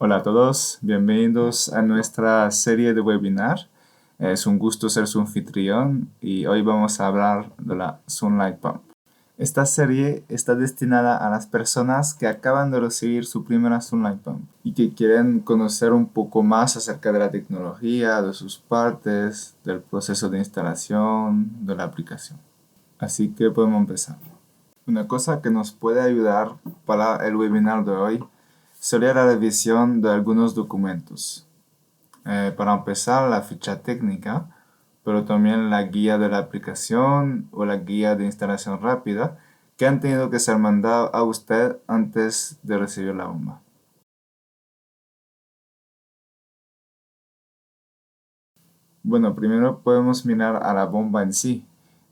Hola a todos, bienvenidos a nuestra serie de webinar. Es un gusto ser su anfitrión y hoy vamos a hablar de la Sunlight Pump. Esta serie está destinada a las personas que acaban de recibir su primera Sunlight Pump y que quieren conocer un poco más acerca de la tecnología, de sus partes, del proceso de instalación, de la aplicación. Así que podemos empezar. Una cosa que nos puede ayudar para el webinar de hoy sería la revisión de algunos documentos. Para empezar, la ficha técnica, pero también la guía de la aplicación o la guía de instalación rápida que han tenido que ser mandado a usted antes de recibir la bomba. Bueno, primero podemos mirar a la bomba en sí.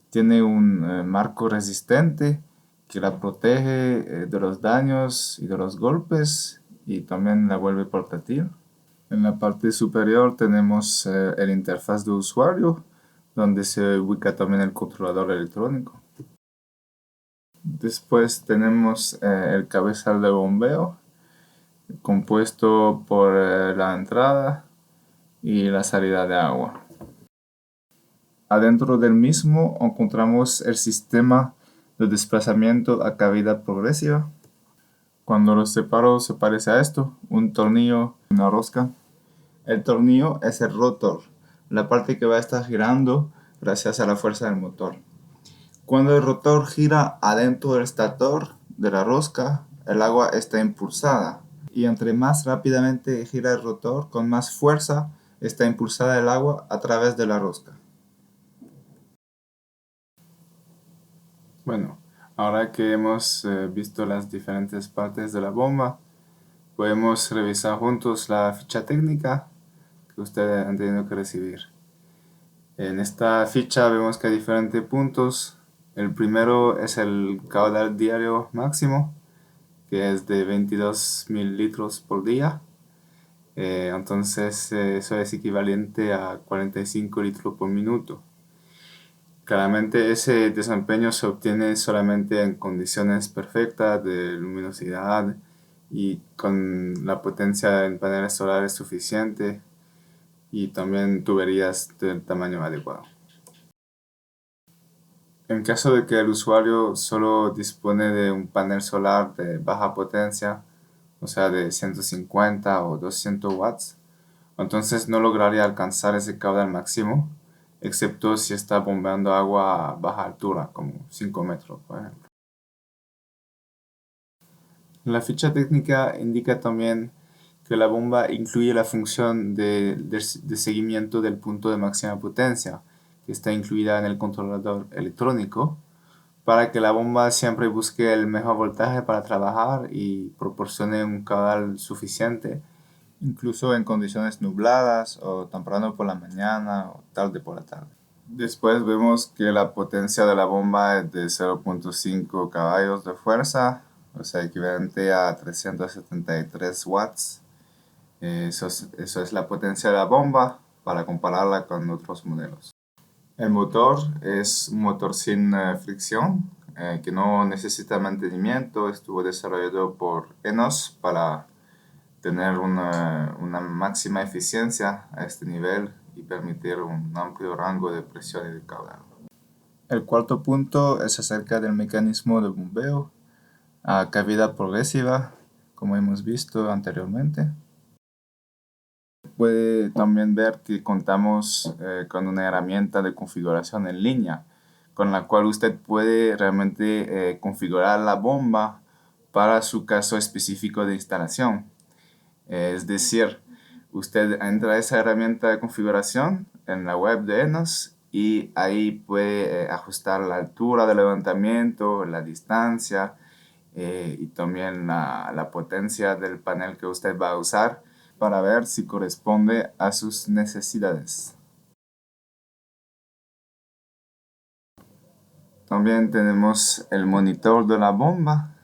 Tiene un marco resistente que la protege de los daños y de los golpes y también la vuelve portátil. En la parte superior tenemos el interfaz de usuario, donde se ubica también el controlador electrónico. Después tenemos el cabezal de bombeo, compuesto por la entrada y la salida de agua. Adentro del mismo encontramos el sistema de desplazamiento a cavidad progresiva. Cuando los separo se parece a esto, un tornillo, una rosca. El tornillo es el rotor, la parte que va a estar girando gracias a la fuerza del motor. Cuando el rotor gira adentro del estator de la rosca, el agua está impulsada. Y entre más rápidamente gira el rotor, con más fuerza está impulsada el agua a través de la rosca. Bueno, ahora que hemos visto las diferentes partes de la bomba, podemos revisar juntos la ficha técnica que ustedes han tenido que recibir. En esta ficha vemos que hay diferentes puntos. El primero es el caudal diario máximo, que es de 22.000 litros por día. Entonces eso es equivalente a 45 litros por minuto. Claramente ese desempeño se obtiene solamente en condiciones perfectas de luminosidad y con la potencia del panel solar suficiente y también tuberías del tamaño adecuado. En caso de que el usuario solo dispone de un panel solar de baja potencia, o sea de 150 o 200 watts, entonces no lograría alcanzar ese caudal máximo, excepto si está bombeando agua a baja altura, como 5 metros, por ejemplo. La ficha técnica indica también que la bomba incluye la función de seguimiento del punto de máxima potencia, que está incluida en el controlador electrónico, para que la bomba siempre busque el mejor voltaje para trabajar y proporcione un caudal suficiente, incluso en condiciones nubladas o temprano por la mañana o tarde por la tarde. Después vemos que la potencia de la bomba es de 0.5 caballos de fuerza, o sea, equivalente a 373 watts. Eso es la potencia de la bomba para compararla con otros modelos. El motor es un motor sin fricción, que no necesita mantenimiento. Estuvo desarrollado por Enos para tener una máxima eficiencia a este nivel y permitir un amplio rango de presión y de caudal. El cuarto punto es acerca del mecanismo de bombeo a cavidad progresiva, como hemos visto anteriormente. Puede también ver que contamos con una herramienta de configuración en línea, con la cual usted puede realmente configurar la bomba para su caso específico de instalación. Es decir, usted entra a esa herramienta de configuración en la web de Enos y ahí puede ajustar la altura de levantamiento, la distancia y también la potencia del panel que usted va a usar para ver si corresponde a sus necesidades. También tenemos el monitor de la bomba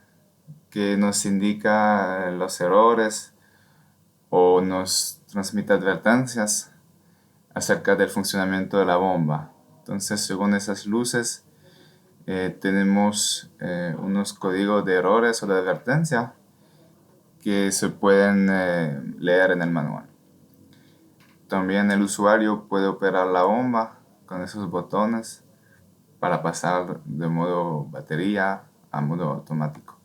que nos indica los errores o nos transmite advertencias acerca del funcionamiento de la bomba. Entonces, según esas luces, tenemos unos códigos de errores o de advertencia que se pueden leer en el manual. También el usuario puede operar la bomba con esos botones para pasar de modo batería a modo automático.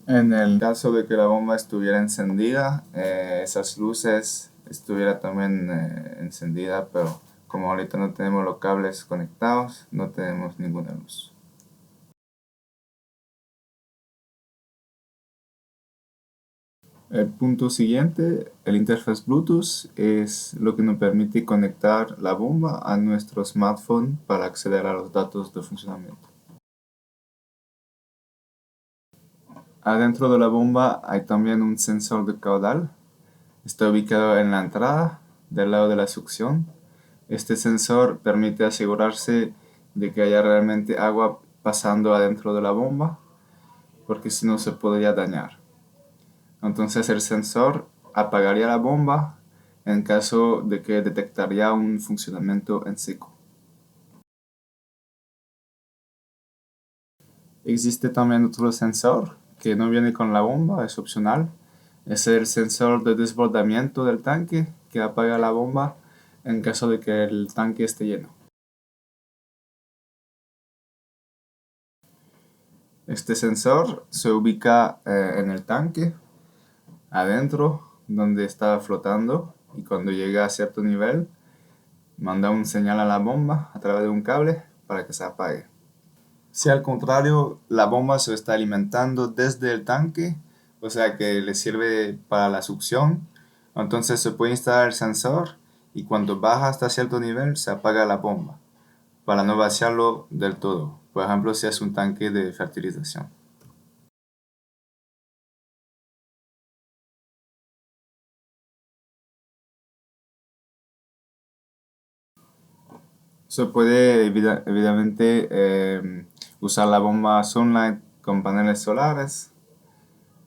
En el caso de que la bomba estuviera encendida, esas luces estuvieran también encendidas, pero como ahorita no tenemos los cables conectados, no tenemos ninguna luz. El punto siguiente, el interfaz Bluetooth, es lo que nos permite conectar la bomba a nuestro smartphone para acceder a los datos de funcionamiento. Adentro de la bomba hay también un sensor de caudal. Está ubicado en la entrada del lado de la succión. Este sensor permite asegurarse de que haya realmente agua pasando adentro de la bomba, porque si no se podría dañar. Entonces el sensor apagaría la bomba en caso de que detectaría un funcionamiento en seco. Existe también otro sensor que no viene con la bomba, es opcional. Es el sensor de desbordamiento del tanque que apaga la bomba en caso de que el tanque esté lleno. Este sensor se ubica en el tanque, adentro, donde está flotando, y cuando llega a cierto nivel, manda un señal a la bomba a través de un cable para que se apague. Si al contrario la bomba se está alimentando desde el tanque, o sea que le sirve para la succión, entonces se puede instalar el sensor y cuando baja hasta cierto nivel se apaga la bomba, para no vaciarlo del todo, por ejemplo si es un tanque de fertilización. Se puede evidentemente usar la bomba Sunlight con paneles solares,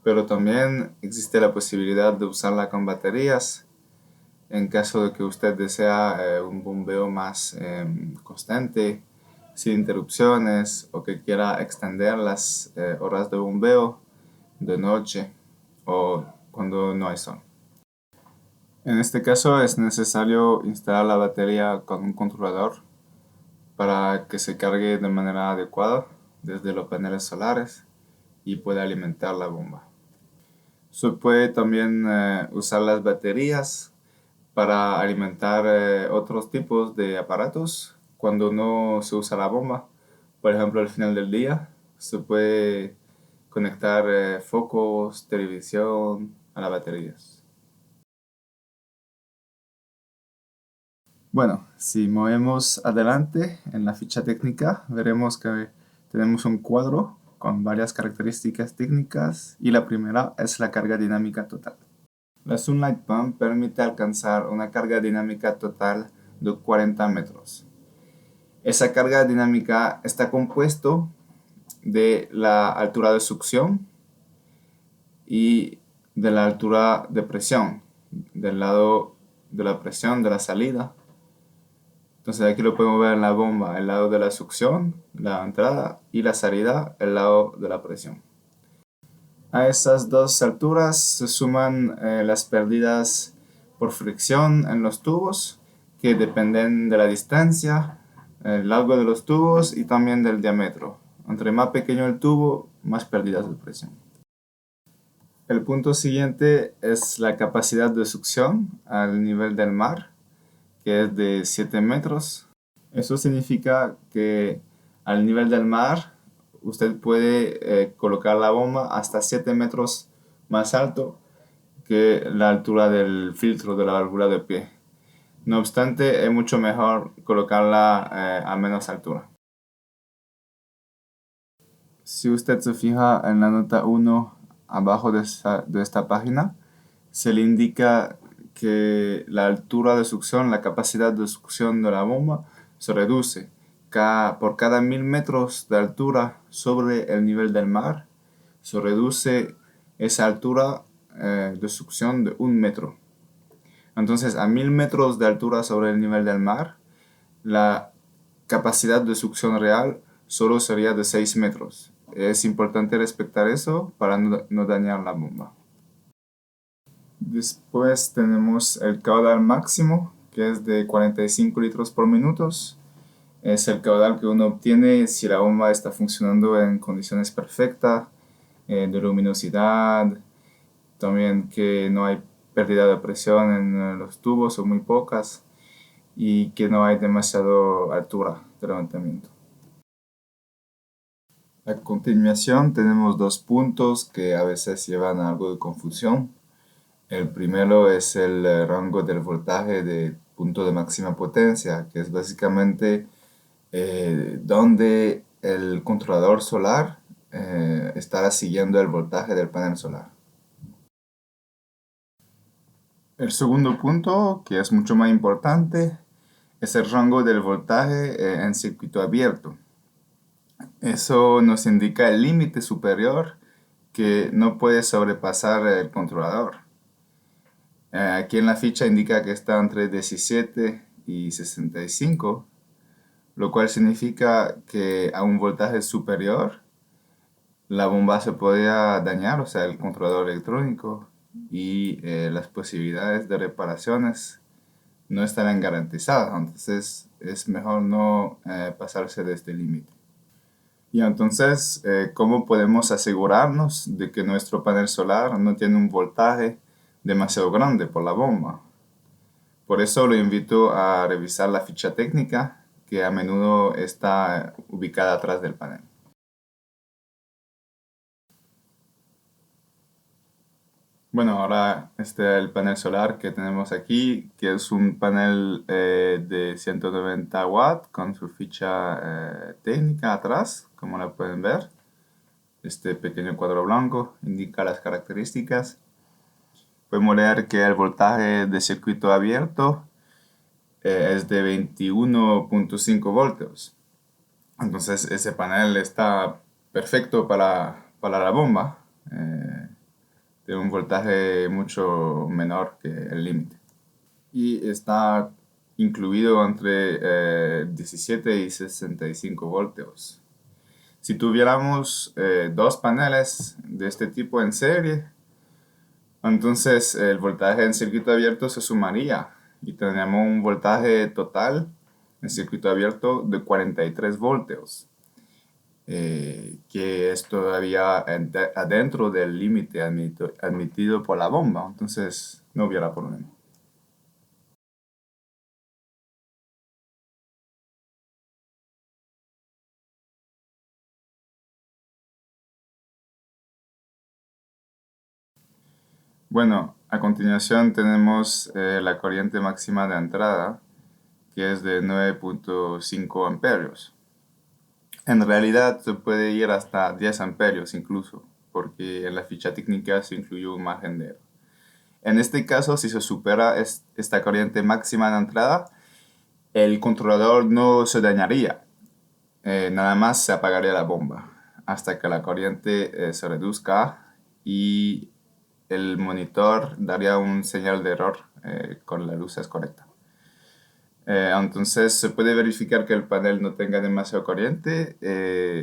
pero también existe la posibilidad de usarla con baterías en caso de que usted desea un bombeo más constante, sin interrupciones, o que quiera extender las horas de bombeo de noche o cuando no hay sol. En este caso es necesario instalar la batería con un controlador para que se cargue de manera adecuada desde los paneles solares y pueda alimentar la bomba. Se puede también usar las baterías para alimentar otros tipos de aparatos cuando no se usa la bomba. Por ejemplo, al final del día se puede conectar focos, televisión a las baterías. Bueno, si movemos adelante en la ficha técnica, veremos que tenemos un cuadro con varias características técnicas y la primera es la carga dinámica total. La Sunlight Pump permite alcanzar una carga dinámica total de 40 metros. Esa carga dinámica está compuesto de la altura de succión y de la altura de presión, del lado de la presión de la salida. Entonces aquí lo podemos ver en la bomba, el lado de la succión, la entrada, y la salida, el lado de la presión. A esas dos alturas se suman las pérdidas por fricción en los tubos, que dependen de la distancia, el largo de los tubos y también del diámetro. Entre más pequeño el tubo, más pérdidas de presión. El punto siguiente es la capacidad de succión al nivel del mar, que es de 7 metros. Eso significa que al nivel del mar usted puede colocar la bomba hasta 7 metros más alto que la altura del filtro de la válvula de pie. No obstante, es mucho mejor colocarla a menos altura. Si usted se fija en la nota 1 abajo de esta página, se le indica que la altura de succión, la capacidad de succión de la bomba, se reduce por cada 1000 metros de altura sobre el nivel del mar, se reduce esa altura de succión de 1 metro. Entonces, a 1000 metros de altura sobre el nivel del mar, la capacidad de succión real solo sería de 6 metros. es importante respetar eso para no dañar la bomba. Después tenemos el caudal máximo, que es de 45 litros por minuto. Es el caudal que uno obtiene si la bomba está funcionando en condiciones perfectas, de luminosidad, también que no hay pérdida de presión en los tubos o muy pocas, y que no hay demasiada altura de levantamiento. A continuación tenemos dos puntos que a veces llevan a algo de confusión. El primero es el rango del voltaje de punto de máxima potencia, que es básicamente donde el controlador solar estará siguiendo el voltaje del panel solar. El segundo punto, que es mucho más importante, es el rango del voltaje en circuito abierto. Eso nos indica el límite superior que no puede sobrepasar el controlador. Aquí en la ficha indica que está entre 17 y 65, lo cual significa que a un voltaje superior la bomba se podría dañar, o sea, el controlador electrónico, y las posibilidades de reparaciones no estarán garantizadas. Entonces es mejor no pasarse de este límite. Y entonces, ¿cómo podemos asegurarnos de que nuestro panel solar no tiene un voltaje demasiado grande por la bomba? Por eso lo invito a revisar la ficha técnica, que a menudo está ubicada atrás del panel. Bueno, ahora el panel solar que tenemos aquí, que es un panel de 190 watts con su ficha técnica atrás, como la pueden ver. Este pequeño cuadro blanco indica las características. Podemos leer que el voltaje de circuito abierto es de 21.5 voltios. Entonces ese panel está perfecto para la bomba. De un voltaje mucho menor que el límite. Y está incluido entre 17 y 65 voltios. Si tuviéramos dos paneles de este tipo en serie, entonces el voltaje en circuito abierto se sumaría y tendríamos un voltaje total en circuito abierto de 43 voltios. Que es todavía adentro del límite admitido por la bomba, entonces no hubiera problema. Bueno, a continuación tenemos la corriente máxima de entrada, que es de 9.5 amperios. En realidad se puede ir hasta 10 amperios incluso, porque en la ficha técnica se incluyó un margen de error. En este caso, si se supera esta corriente máxima de entrada, el controlador no se dañaría, nada más se apagaría la bomba hasta que la corriente se reduzca y el monitor daría un señal de error con la luz es correcta. Entonces se puede verificar que el panel no tenga demasiada corriente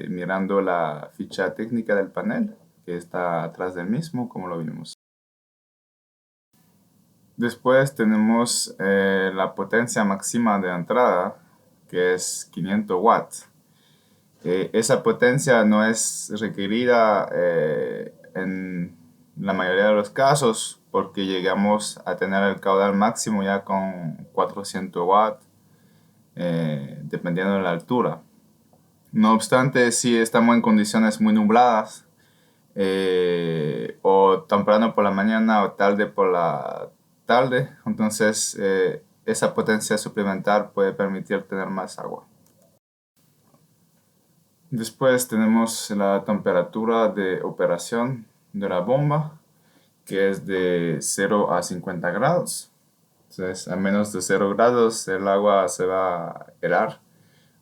mirando la ficha técnica del panel que está atrás del mismo, como lo vimos. Después tenemos la potencia máxima de entrada, que es 500 watts. Esa potencia no es requerida en la mayoría de los casos porque llegamos a tener el caudal máximo ya con 400 watts, dependiendo de la altura. No obstante, si estamos en condiciones muy nubladas, o temprano por la mañana o tarde por la tarde, entonces esa potencia suplementar puede permitir tener más agua. Después tenemos la temperatura de operación de la bomba, que es de 0 a 50 grados. Entonces, a menos de 0 grados el agua se va a helar,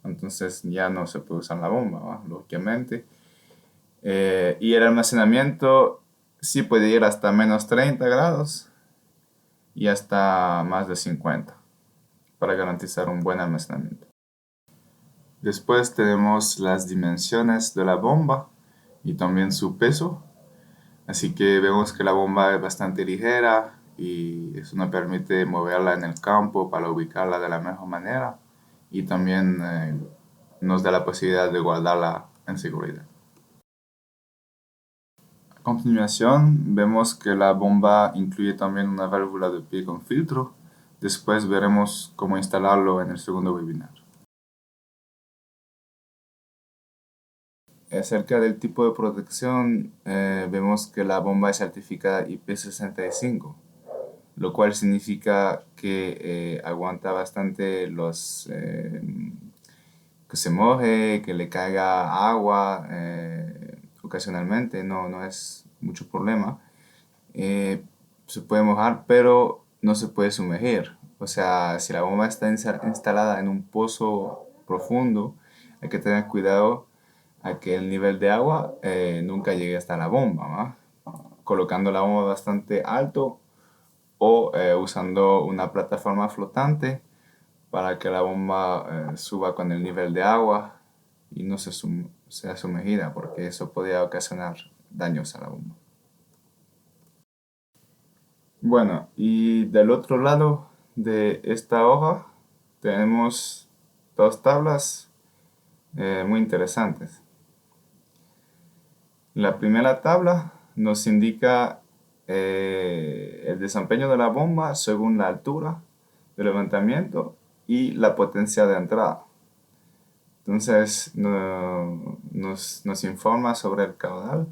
entonces ya no se puede usar la bomba, ¿va? Lógicamente. Y el almacenamiento sí puede ir hasta menos 30 grados y hasta más de 50 para garantizar un buen almacenamiento. Después tenemos las dimensiones de la bomba, y también su peso. Así que vemos que la bomba es bastante ligera y eso nos permite moverla en el campo para ubicarla de la mejor manera y también nos da la posibilidad de guardarla en seguridad. A continuación vemos que la bomba incluye también una válvula de pie con filtro. Después veremos cómo instalarlo en el segundo webinar. Acerca del tipo de protección, vemos que la bomba es certificada IP65, lo cual significa que aguanta bastante que se moje, que le caiga agua ocasionalmente, no es mucho problema. Se puede mojar, pero no se puede sumergir. O sea, si la bomba está instalada en un pozo profundo, hay que tener cuidado a que el nivel de agua nunca llegue hasta la bomba, ¿va? Colocando la bomba bastante alto o usando una plataforma flotante para que la bomba suba con el nivel de agua y no sea sumergida, porque eso podría ocasionar daños a la bomba. Bueno, y del otro lado de esta hoja tenemos dos tablas muy interesantes. La primera tabla nos indica el desempeño de la bomba según la altura de levantamiento y la potencia de entrada. Entonces nos informa sobre el caudal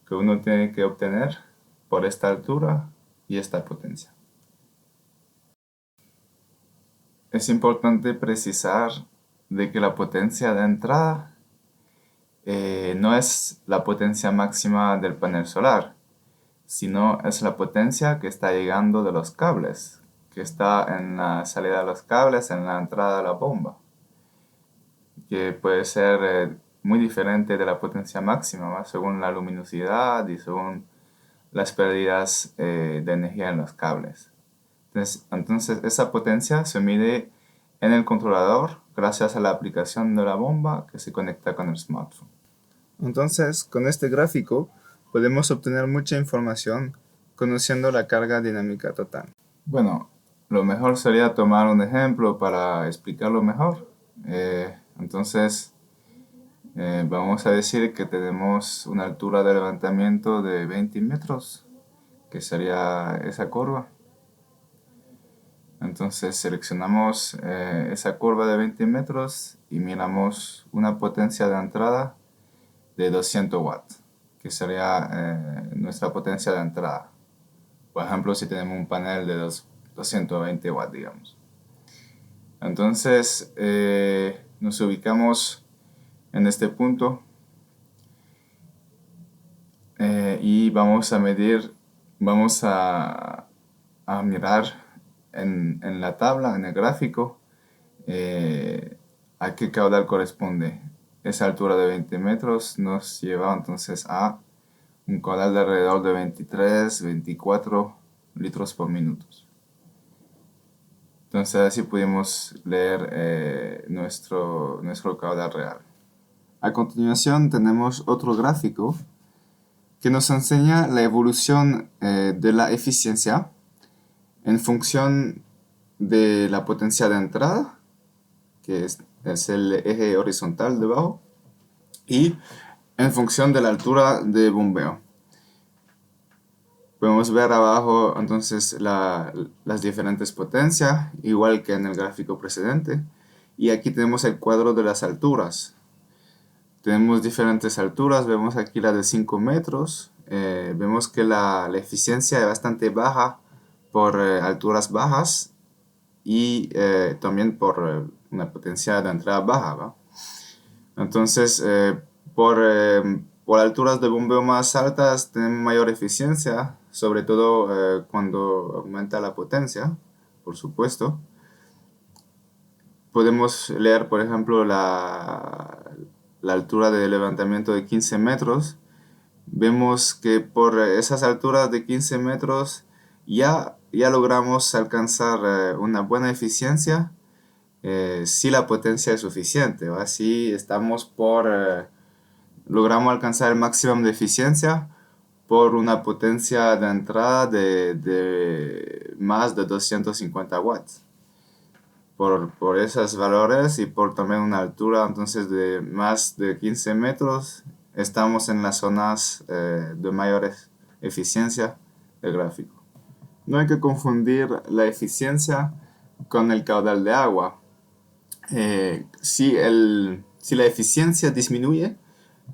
que uno tiene que obtener por esta altura y esta potencia. Es importante precisar de que la potencia de entrada no es la potencia máxima del panel solar, sino es la potencia que está llegando de los cables, que está en la salida de los cables, en la entrada de la bomba, que puede ser muy diferente de la potencia máxima, ¿va? Según la luminosidad y según las pérdidas de energía en los cables. Entonces esa potencia se mide en el controlador gracias a la aplicación de la bomba que se conecta con el smartphone. Entonces, con este gráfico podemos obtener mucha información conociendo la carga dinámica total. Bueno, lo mejor sería tomar un ejemplo para explicarlo mejor. Entonces, vamos a decir que tenemos una altura de levantamiento de 20 metros, que sería esa curva. Entonces seleccionamos esa curva de 20 metros y miramos una potencia de entrada de 200 watts, que sería nuestra potencia de entrada. Por ejemplo, si tenemos un panel de 220 watts, digamos. Entonces nos ubicamos en este punto y vamos a medir, vamos a mirar en la tabla, en el gráfico, a qué caudal corresponde. Esa altura de 20 metros nos lleva entonces a un caudal de alrededor de 23, 24 litros por minuto. Entonces así pudimos leer nuestro caudal real. A continuación tenemos otro gráfico que nos enseña la evolución de la eficiencia en función de la potencia de entrada, que es el eje horizontal debajo, y en función de la altura de bombeo. Podemos ver abajo entonces las diferentes potencias, igual que en el gráfico precedente. Y aquí tenemos el cuadro de las alturas. Tenemos diferentes alturas, vemos aquí la de 5 metros. Vemos que la eficiencia es bastante baja por alturas bajas y también por una potencia de entrada baja, ¿va? Entonces, por alturas de bombeo más altas tenemos mayor eficiencia, sobre todo cuando aumenta la potencia, por supuesto. Podemos leer, por ejemplo, la altura de levantamiento de 15 metros. Vemos que por esas alturas de 15 metros ya logramos alcanzar una buena eficiencia si la potencia es suficiente, ¿va? Si estamos logramos alcanzar el máximo de eficiencia por una potencia de entrada de más de 250 watts. Por esos valores y por también una altura entonces de más de 15 metros, estamos en las zonas de mayor eficiencia del gráfico. No hay que confundir la eficiencia con el caudal de agua. Si la eficiencia disminuye,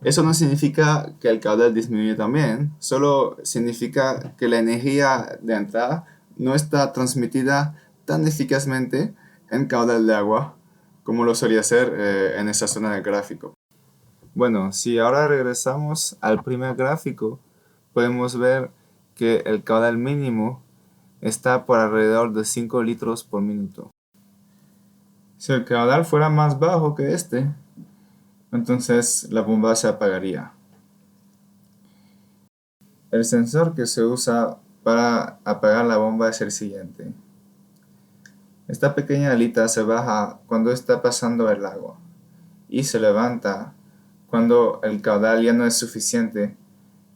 eso no significa que el caudal disminuye también, solo significa que la energía de entrada no está transmitida tan eficazmente en caudal de agua como lo solía ser en esa zona del gráfico. Bueno, si ahora regresamos al primer gráfico, podemos ver que el caudal mínimo está por alrededor de 5 litros por minuto. Si el caudal fuera más bajo que este, entonces la bomba se apagaría. El sensor que se usa para apagar la bomba es el siguiente. Esta pequeña alita se baja cuando está pasando el agua y se levanta cuando el caudal ya no es suficiente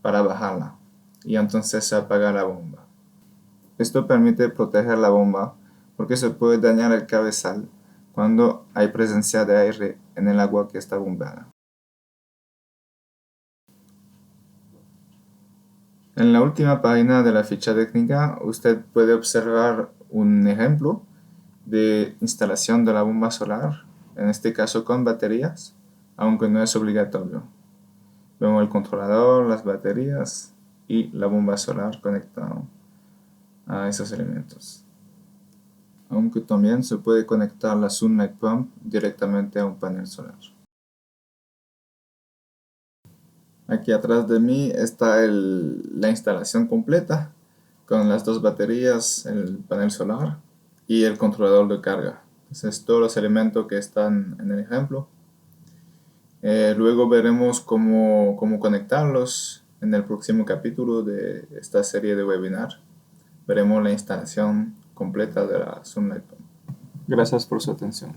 para bajarla y entonces se apaga la bomba. Esto permite proteger la bomba porque se puede dañar el cabezal cuando hay presencia de aire en el agua que está bombeada. En la última página de la ficha técnica usted puede observar un ejemplo de instalación de la bomba solar, en este caso con baterías, aunque no es obligatorio. Vemos el controlador, las baterías y la bomba solar conectado a esos elementos. Aunque también se puede conectar la Sunlight Pump directamente a un panel solar. Aquí atrás de mí está la instalación completa con las dos baterías, el panel solar y el controlador de carga. Entonces todos los elementos que están en el ejemplo. Luego veremos cómo conectarlos en el próximo capítulo de esta serie de webinar. Veremos la instalación completa de la Sunlight Pump. Gracias por su atención.